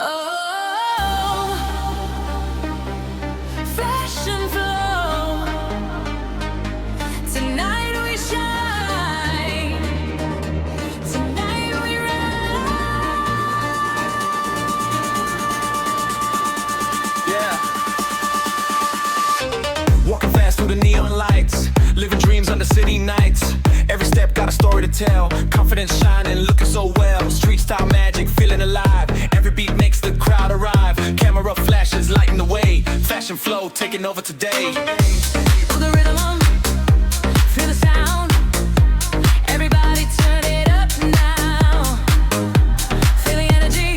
Oh, fashion flow. Tonight we shine. Tonight we Yeah. Walking fast through the neon lights, living dreams under city nights. Every step got a story to tell. Confidence shining, looking so well. Street style magic, feeling alive. Every beat makes the crowd arrive. Camera flashes, lighting the way. Fashion flow, taking over today. Feel the rhythm, feel the sound. Everybody turn it up now. Feel the energy,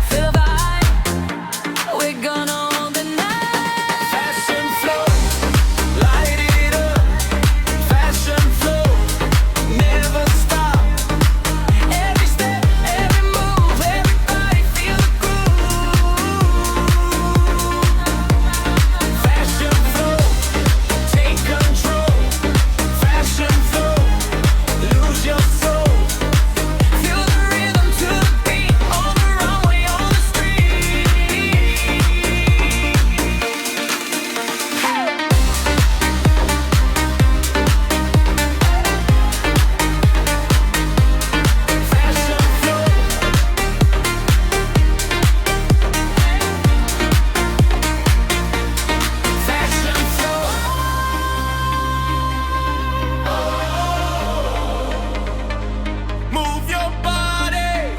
feel the vibe. We're gonna hold the night. Fashion flow, light it up. Fashion flow, never stop. Every step, every move, everybody feel the groove. Fashion flow, take control. Fashion flow, lose your soul. Feel the rhythm to the beat on the runway, on the street. Fashion flow, fashion flow. Move your body.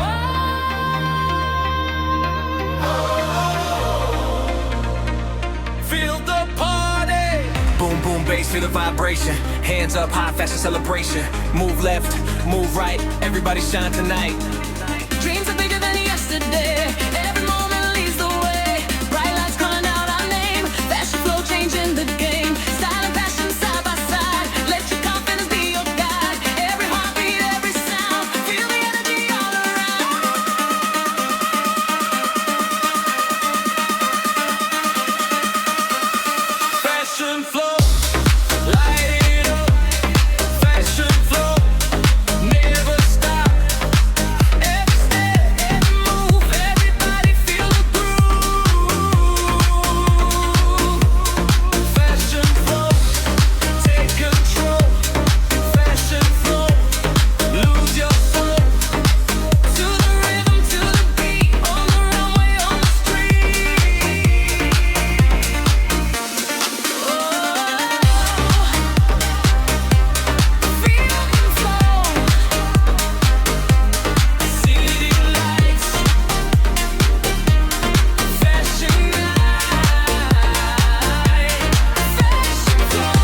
Feel the party. Boom, boom, bass, feel the vibration. Hands up, high fashion celebration. Move left, move right. Everybody shine tonight. Dreams are bigger than yesterday. Every moment leads the way. Bright lights calling out our name. Fashion flow changing the game. Style and passion side by side. Let your confidence be your guide. Every heartbeat, every sound. Feel the energy all around. Fashion flow, light it up. Fashion flow, never stop. Every step, every move, everybody feel the groove. Fashion flow, take control. Fashion flow, lose your soul. To the rhythm, to the beat, on the runway, on the street. Oh, feel the flow. City lights, fashion night. Fashion flow.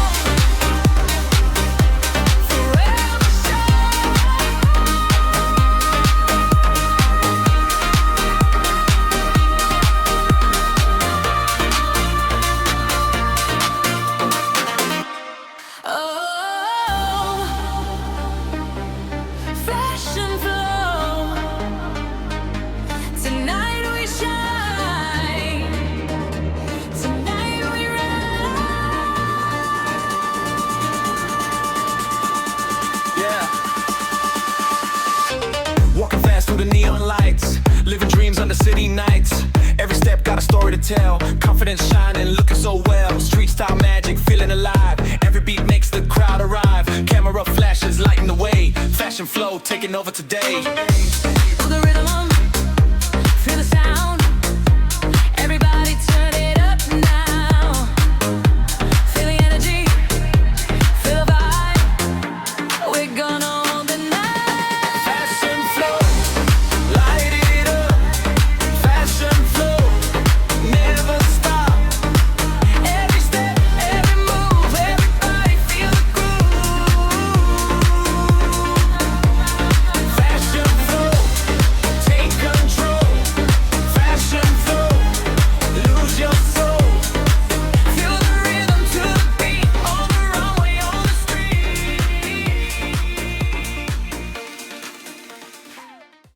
Forever Oh, fashion flow. Tonight we shine. Tonight we Yeah. Walking fast through the neon lights, living dreams under city nights. Every step got a story to tell. Confidence shining, looking so well. Street style magic, feeling alive. Every beat makes the crowd arrive. Camera flashes, lighting the way. Fashion flow, taking over today. Feel the rhythm.